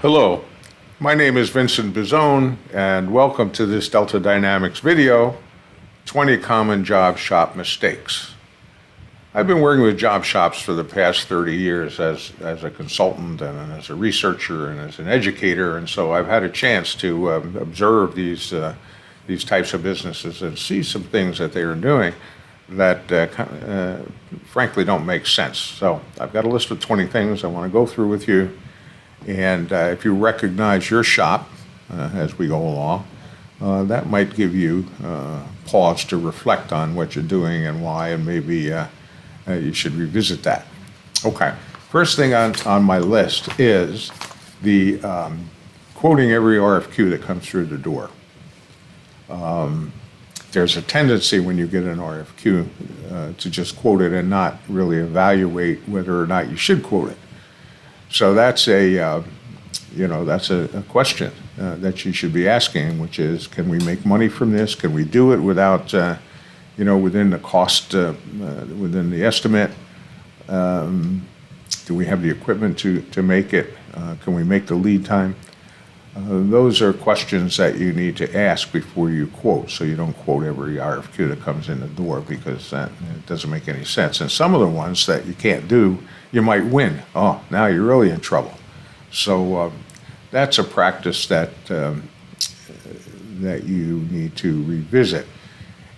Hello, my name is Vincent Bizone, and welcome to this Delta Dynamics video, 20 Common Job Shop Mistakes. I've been working with job shops for the past 30 years as a consultant and as a researcher and as an educator, and so I've had a chance to observe these types of businesses and see some things that they are doing that frankly don't make sense. So I've got a list of 20 things I want to go through with you. And if you recognize your shop as we go along, that might give you pause to reflect on what you're doing and why, and maybe you should revisit that. Okay, first thing on my list is the quoting every RFQ that comes through the door. There's a tendency when you get an RFQ to just quote it and not really evaluate whether or not you should quote it. So that's a question that you should be asking, which is, can we make money from this? Can we do it without, within the cost, within the estimate? Do we have the equipment to make it? Can we make the lead time? Those are questions that you need to ask before you quote, so you don't quote every RFQ that comes in the door, because it doesn't make any sense. And some of the ones that you can't do, you might win. Oh, now you're really in trouble. So that's a practice that you need to revisit.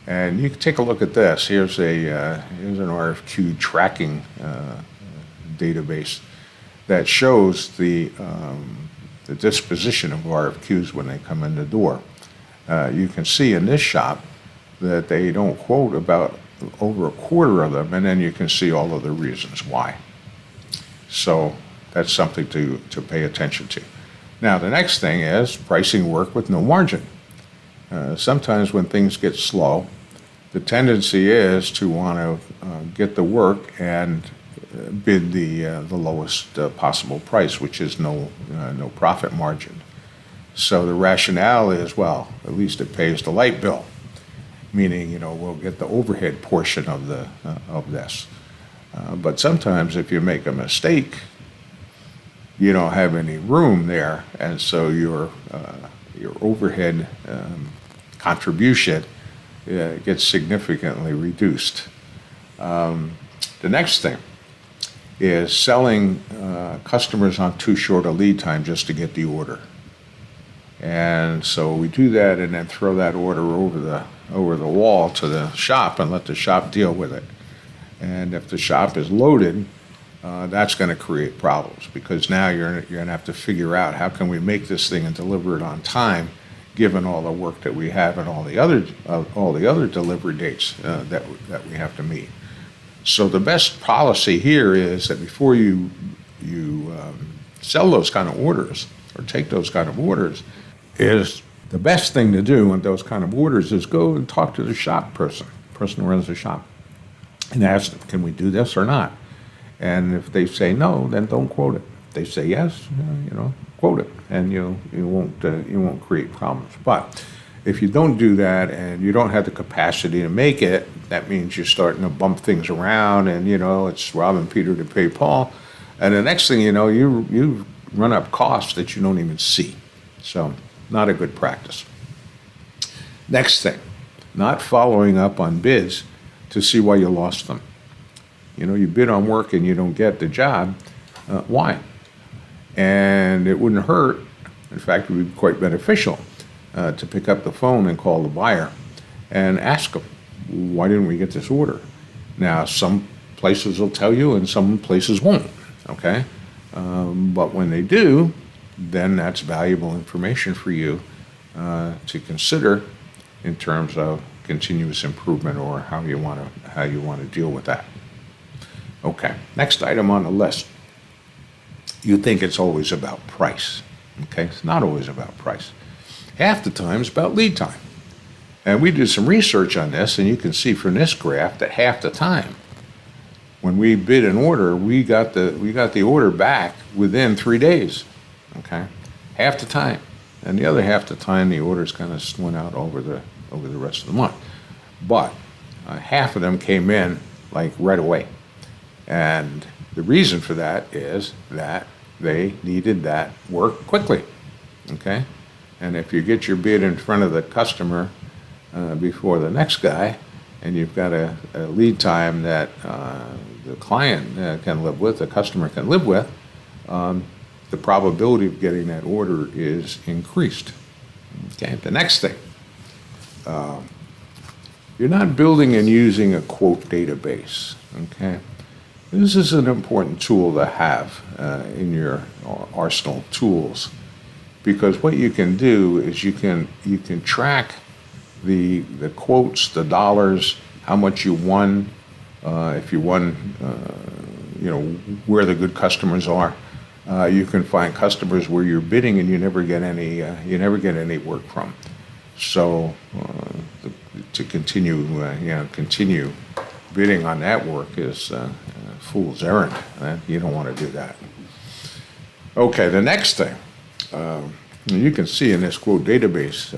And you can take a look at this. Here's an RFQ tracking database that shows the disposition of RFQs when they come in the door. You can see in this shop that they don't quote about over a quarter of them, and then you can see all of the reasons why. So that's something to pay attention to. Now, the next thing is pricing work with no margin. Sometimes when things get slow, the tendency is to want to get the work and bid the lowest possible price, which is no profit margin. So the rationale is, well, at least it pays the light bill, meaning we'll get the overhead portion of this. But sometimes if you make a mistake, you don't have any room there, and so your overhead contribution gets significantly reduced. The next thing is selling customers on too short a lead time just to get the order. And so we do that and then throw that order over the wall to the shop and let the shop deal with it. And if the shop is loaded, that's going to create problems, because now you're going to have to figure out, how can we make this thing and deliver it on time, given all the work that we have and all the other delivery dates that we have to meet. So the best policy here is that before you sell those kind of orders or take those kind of orders, is the best thing to do with those kind of orders is go and talk to the shop person who runs the shop, and ask them, can we do this or not? And if they say no, then don't quote it. If they say yes, quote it, and you won't create problems. But if you don't do that and you don't have the capacity to make it, that means you're starting to bump things around, and it's robbing Peter to pay Paul. And the next thing you know, you run up costs that you don't even see. So not a good practice. Next thing, not following up on bids to see why you lost them. You bid on work and you don't get the job. Why? And it wouldn't hurt. In fact, it would be quite beneficial to pick up the phone and call the buyer and ask them, why didn't we get this order? Now, some places will tell you and some places won't, okay? But when they do, then that's valuable information for you to consider in terms of continuous improvement, or how you want to deal with that. Okay, next item on the list. You think it's always about price, okay? It's not always about price. Half the time it's about lead time. And we did some research on this, and you can see from this graph that half the time when we bid an order, we got the order back within 3 days, okay? Half the time. And the other half the time, the orders kind of went out over the rest of the month. But half of them came in like right away. And the reason for that is that They needed that work quickly, okay? And if you get your bid in front of the customer before the next guy, and you've got a lead time that the client can live with, the customer can live with, the probability of getting that order is increased. Okay, the next thing, you're not building and using a quote database, okay? This is an important tool to have in your arsenal of tools, because what you can do is you can track the quotes, the dollars, how much you won, if you won, where the good customers are. You can find customers where you're bidding and you never get any work from. So to continue bidding on that work is a fool's errand. You don't want to do that. Okay, the next thing. You can see in this quote database,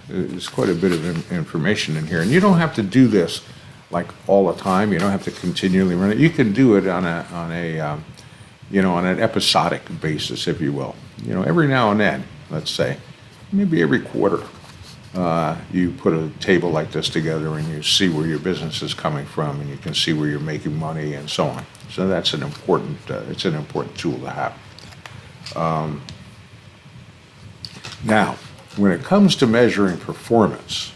there's quite a bit of information in here, and you don't have to do this like all the time. You don't have to continually run it. You can do it on an episodic basis, if you will. Every now and then, let's say, maybe every quarter, you put a table like this together and you see where your business is coming from, and you can see where you're making money and so on. So that's an important tool to have. Now, when it comes to measuring performance,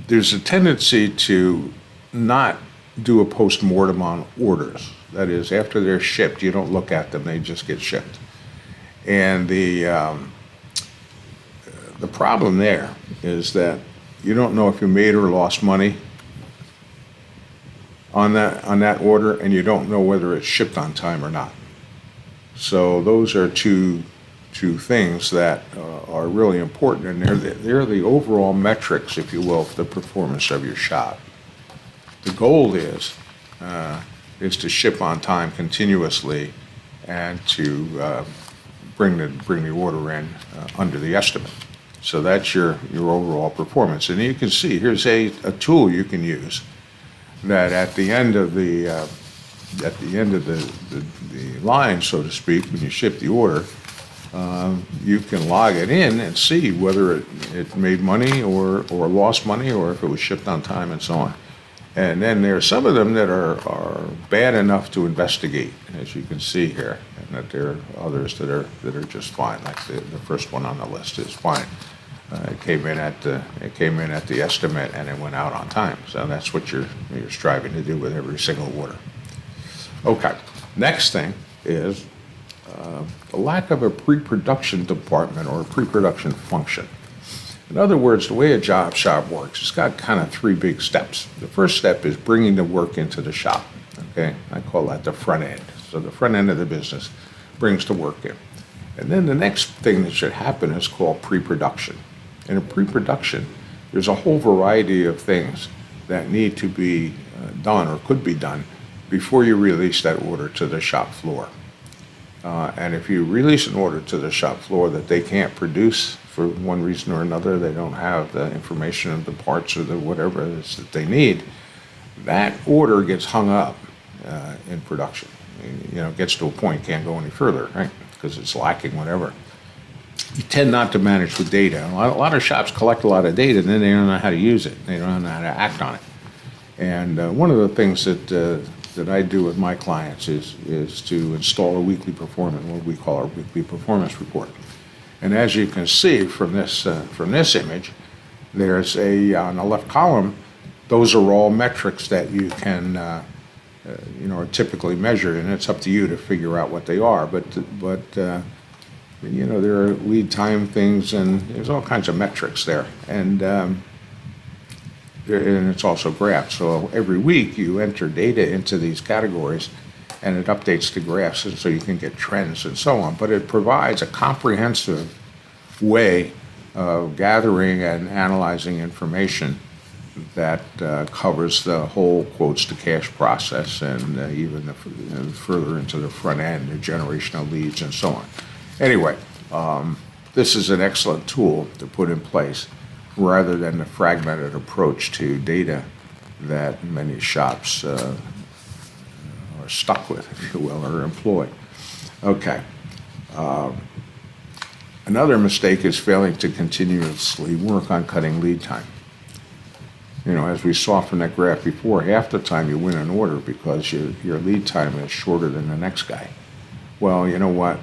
there's a tendency to not do a post-mortem on orders. That is, after they're shipped, you don't look at them, they just get shipped. And the problem there is that you don't know if you made or lost money on that order, and you don't know whether it's shipped on time or not. So those are two things that are really important, and they're the overall metrics, if you will, for the performance of your shop. The goal is to ship on time continuously and to bring the order in under the estimate. So that's your overall performance. And you can see here's a tool you can use that at the end of the line, so to speak, when you ship the order, you can log it in and see whether it made money or lost money, or if it was shipped on time and so on. And then there are some of them that are bad enough to investigate, as you can see here, and that there are others that are just fine. Like the first one on the list is fine. It came in at the estimate and it went out on time. So that's what you're striving to do with every single order. Okay. Next thing is the lack of a pre-production department or a pre-production function. In other words, the way a job shop works, it's got kind of three big steps. The first step is bringing the work into the shop. Okay, I call that the front end. So the front end of the business brings the work in. And then the next thing that should happen is called pre-production. In a pre-production, there's a whole variety of things that need to be done or could be done before you release that order to the shop floor. And if you release an order to the shop floor that they can't produce for one reason or another, they don't have the information of the parts or the whatever it is that they need, that order gets hung up in production. It gets to a point, can't go any further, right? Because it's lacking whatever. You tend not to manage with data. A lot of shops collect a lot of data, and then they don't know how to use it. They don't know how to act on it. And one of the things that I do with my clients is to install a weekly performance, what we call our weekly performance report. And as you can see from this image, there's on the left column, those are all metrics that you can are typically measured, and it's up to you to figure out what they are. But there are lead time things, and there's all kinds of metrics there, and it's also graphs. So every week you enter data into these categories, and it updates the graphs, and so you can get trends and so on. But it provides a comprehensive way of gathering and analyzing information that covers the whole quotes to cash process, and even further into the front end, the generation of leads and so on. Anyway, this is an excellent tool to put in place rather than the fragmented approach to data that many shops are stuck with, if you will, or employ. Okay. Another mistake is failing to continuously work on cutting lead time. As we saw from that graph before, half the time you win an order because your lead time is shorter than the next guy. Well, you know what?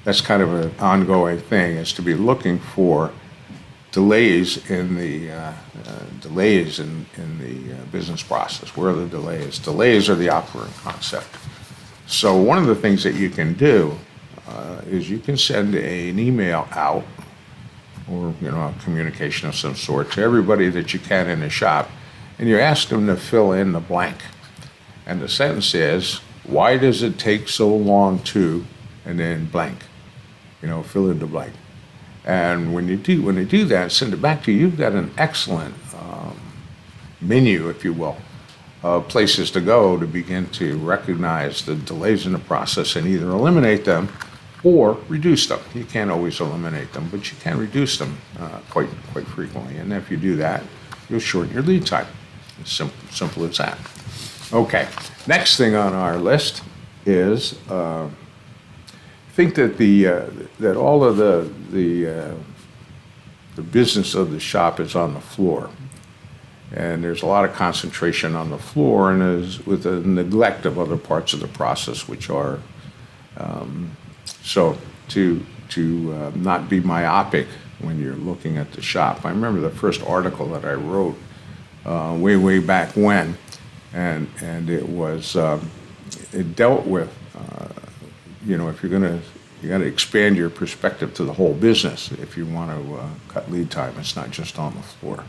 That's kind of an ongoing thing, is to be looking for delays in the business process. Where are the delays? Delays are the operating concept. So one of the things that you can do is you can send an email out, or a communication of some sort, to everybody that you can in the shop, and you ask them to fill in the blank. And the sentence is, why does it take so long to, and then blank, fill in the blank. And when they do that, send it back to you, you've got an excellent menu, if you will, of places to go to begin to recognize the delays in the process and either eliminate them or reduce them. You can't always eliminate them, but you can reduce them quite frequently. And if you do that, you'll shorten your lead time. It's simple as that. Okay, next thing on our list is think that that all of the business of the shop is on the floor, and there's a lot of concentration on the floor, and is with a neglect of other parts of the process, which are so to not be myopic when you're looking at the shop. I remember the first article that I wrote way back when, and it was it dealt with if you got to expand your perspective to the whole business if you want to cut lead time. It's not just on the floor.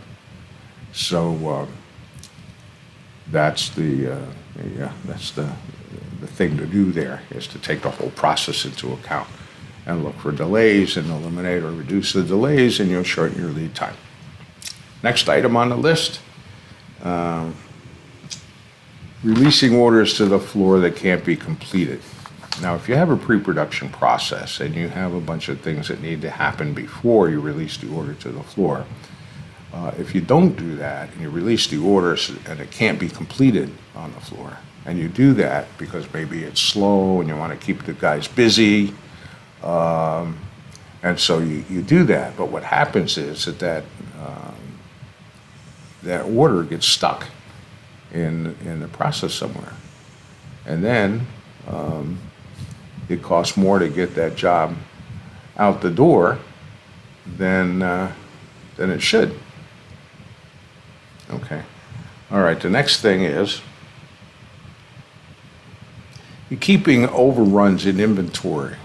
So that's the thing to do there, is to take the whole process into account and look for delays and eliminate or reduce the delays, and you'll shorten your lead time. Next item on the list, releasing orders to the floor that can't be completed. Now, if you have a pre-production process and you have a bunch of things that need to happen before you release the order to the floor, if you don't do that and you release the orders and it can't be completed on the floor, and you do that because maybe it's slow and you want to keep the guys busy, and so you do that, but what happens is that order gets stuck in the process somewhere, and then it costs more to get that job out the door than it should. Okay. All right. The next thing is you're keeping overruns in inventory.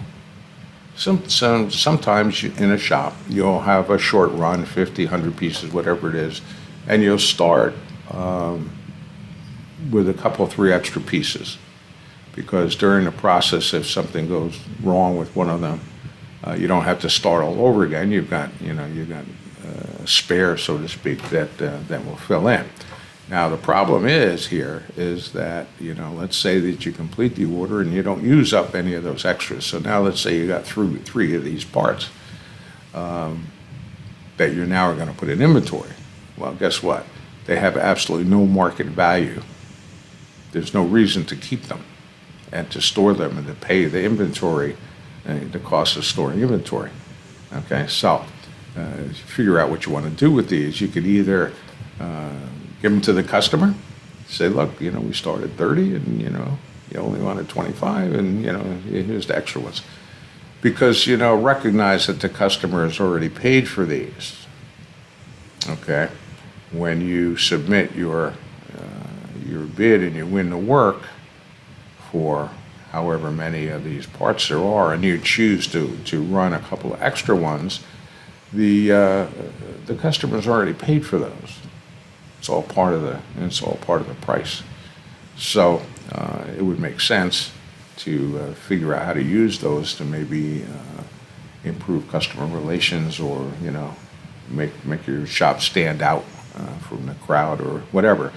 Sometimes in a shop you'll have a short run, 50, 100 pieces, whatever it is, and you'll start with a couple, 3 extra pieces, because during the process, if something goes wrong with one of them, you don't have to start all over again. You've got a spare, so to speak, that will fill in. Now the problem is that let's say that you complete the order and you don't use up any of those extras. So now let's say you got three of these parts that you're now going to put in inventory. Well, guess what? They have absolutely no market value. There's no reason to keep them and to store them and to pay the inventory, the cost of storing inventory. Okay, so figure out what you want to do with these. You could either give them to the customer, say, look, we started 30 and, you only wanted 25 and, here's the extra ones. Because, recognize that the customer has already paid for these. Okay, when you submit your bid and you win the work for however many of these parts there are, and you choose to run a couple of extra ones, the customer's already paid for those. It's all part of the price. So it would make sense to figure out how to use those to maybe improve customer relations, or make your shop stand out from the crowd or whatever.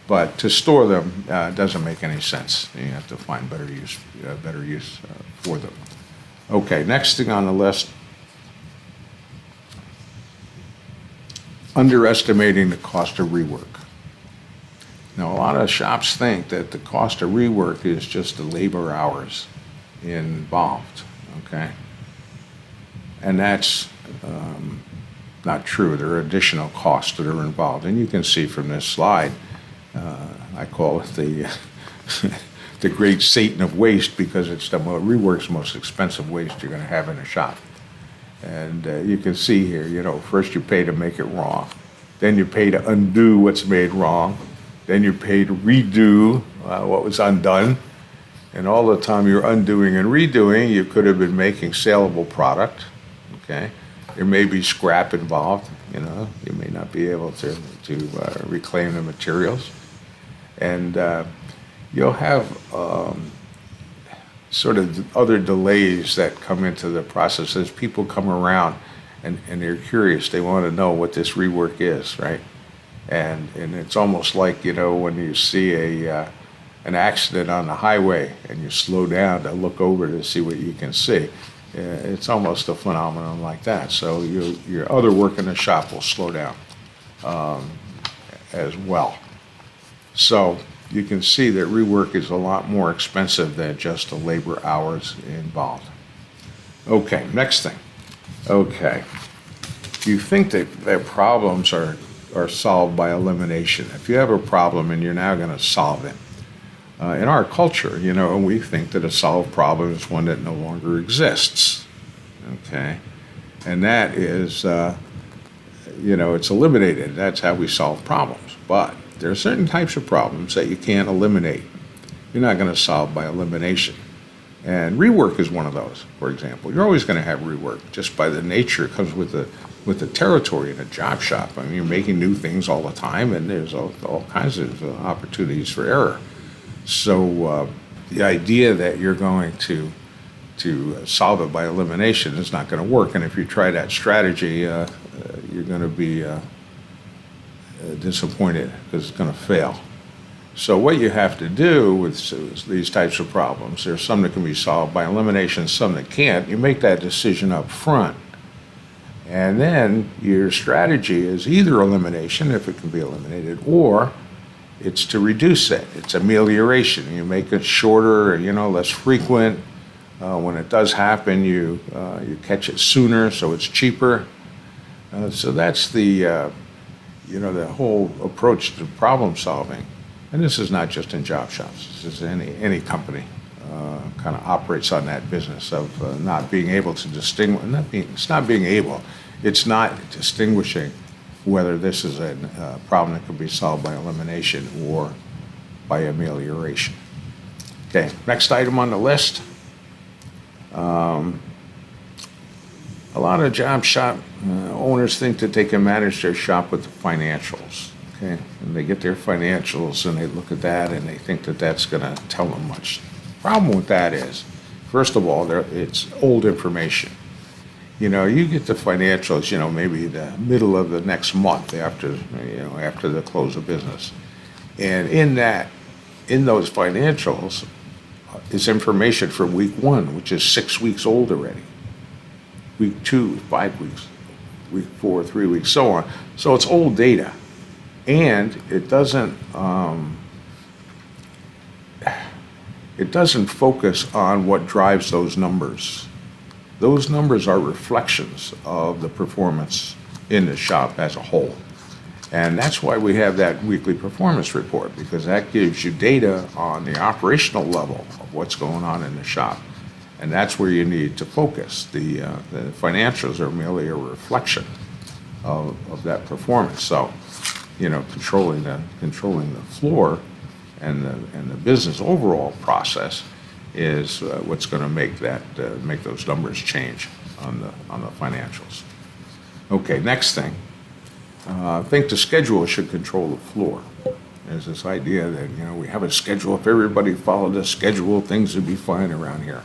But to store them doesn't make any sense. You have to find better use for them. Okay, next thing on the list, underestimating the cost of rework. Now, a lot of shops think that the cost of rework is just the labor hours involved, okay? And that's not true. There are additional costs that are involved. And you can see from this slide, I call it the, the great Satan of waste, because it's rework's most expensive waste you're going to have in a shop. And you can see here, first you pay to make it wrong. Then you pay to undo what's made wrong. Then you pay to redo what was undone. And all the time you're undoing and redoing, you could have been making saleable product, okay? There may be scrap involved, you may not be able to reclaim the materials. And you'll have sort of other delays that come into the process as people come around and they're curious. They want to know what this rework is, right? And it's almost like, when you see an accident on the highway and you slow down to look over to see what you can see. It's almost a phenomenon like that. So your other work in the shop will slow down as well. So you can see that rework is a lot more expensive than just the labor hours involved. Okay, next thing. Okay, you think that problems are solved by elimination. If you have a problem and you're now going to solve it, in our culture, we think that a solved problem is one that no longer exists, okay? And that is, it's eliminated. That's how we solve problems. But there are certain types of problems that you can't eliminate. You're not going to solve by elimination. And rework is one of those, for example. You're always going to have rework, just by the nature. It comes with the territory in a job shop. I mean, you're making new things all the time, and there's all kinds of opportunities for error. So the idea that you're going to solve it by elimination is not going to work. And if you try that strategy, you're going to be disappointed, because it's going to fail. So what you have to do with these types of problems, there's some that can be solved by elimination, some that can't. You make that decision up front. And then your strategy is either elimination, if it can be eliminated, or it's to reduce it. It's amelioration. You make it shorter, less frequent. When it does happen, you catch it sooner, so it's cheaper. So that's the whole approach to problem solving. And this is not just in job shops. This is any company kind of operates on that business of not being able to distinguish. It's not distinguishing whether this is a problem that can be solved by elimination or by amelioration. Okay, next item on the list. A lot of job shop owners think that they can manage their shop with the financials. Okay, and they get their financials and they look at that and they think that that's going to tell them much. Problem with that is, first of all, it's old information. You get the financials, maybe the middle of the next month after the close of business. And in those financials is information from week 1, which is 6 weeks old already. Week 2, 5 weeks. Week 4, 3 weeks, so on. So it's old data. And it doesn't focus on what drives those numbers. Those numbers are reflections of the performance in the shop as a whole. And that's why we have that weekly performance report, because that gives you data on the operational level of what's going on in the shop. And that's where you need to focus. The financials are merely a reflection of that performance. So, controlling the floor and the business overall process is what's going to make those numbers change on the financials. Okay, next thing. I think the schedule should control the floor. There's this idea that we have a schedule. If everybody followed the schedule, things would be fine around here.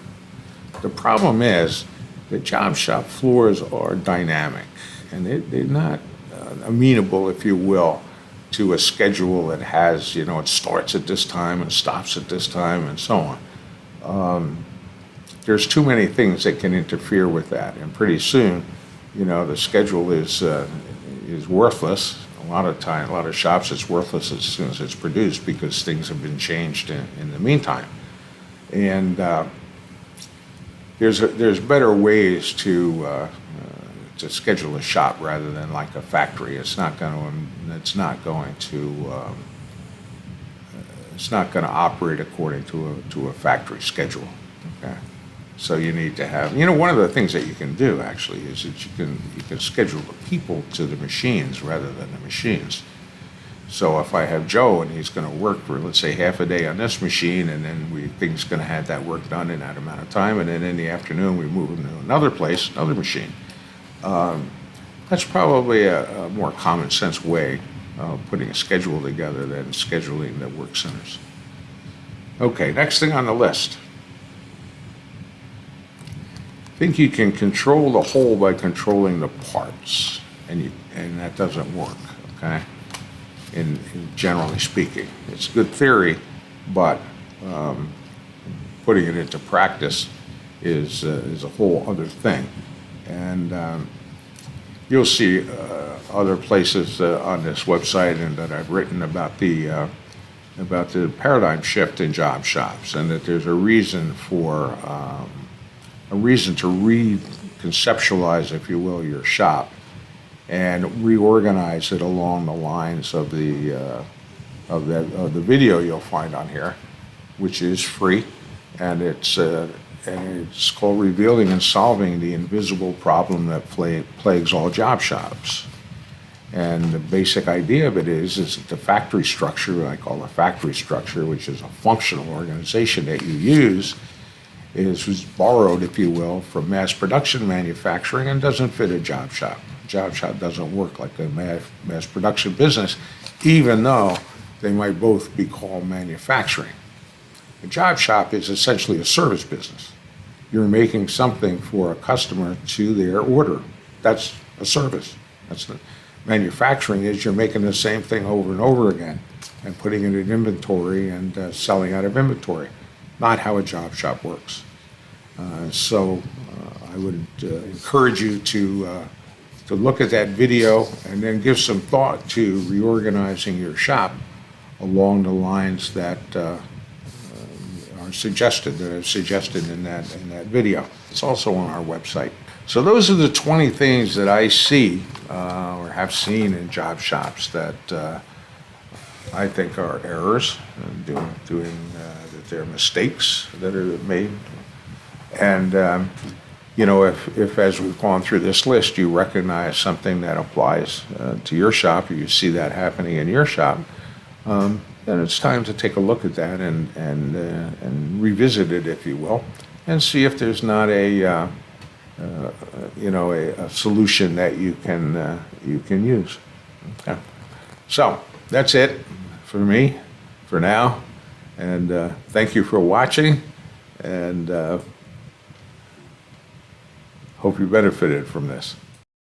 The problem is that job shop floors are dynamic, and they're not amenable, if you will, to a schedule that has, it starts at this time and stops at this time and so on. There's too many things that can interfere with that, and pretty soon, the schedule is worthless, A lot of time, a lot of shops, it's worthless as soon as it's produced because things have been changed in the meantime. And there's better ways to schedule a shop rather than like a factory. It's not going to operate according to a factory schedule. Okay. So you need to have, one of the things that you can do actually is that you can schedule the people to the machines rather than the machines. So if I have Joe and he's going to work for, let's say, half a day on this machine, and then we think he's going to have that work done in that amount of time, and then in the afternoon we move him to another place, another machine. That's probably a more common sense way of putting a schedule together than scheduling the work centers. Okay, next thing on the list. I think you can control the whole by controlling the parts, and that doesn't work, okay? In generally speaking, it's good theory, but putting it into practice is a whole other thing. And you'll see other places on this website and that I've written about the paradigm shift in job shops, and that there's a reason to reconceptualize, if you will, your shop and reorganize it along the lines of the video you'll find on here, which is free, and it's called Revealing and Solving the Invisible Problem That Plagues All Job Shops. And the basic idea of it is that the factory structure, I call the factory structure, which is a functional organization that you use, was borrowed, if you will, from mass production manufacturing and doesn't fit a job shop. A job shop doesn't work like a mass production business, even though they might both be called manufacturing. A job shop is essentially a service business. You're making something for a customer to their order. That's a service. Manufacturing is you're making the same thing over and over again and putting it in inventory and selling out of inventory. Not how a job shop works. So I would encourage you to look at that video and then give some thought to reorganizing your shop along the lines that are suggested in that video. It's also on our website. So those are the 20 things that I see or have seen in job shops that I think are errors, that they're mistakes that are made. And, if as we've gone through this list, you recognize something that applies to your shop, or you see that happening in your shop, then it's time to take a look at that and revisit it, if you will, and see if there's not a solution that you can use. Okay. So that's it for me for now, and thank you for watching, and hope you benefited from this.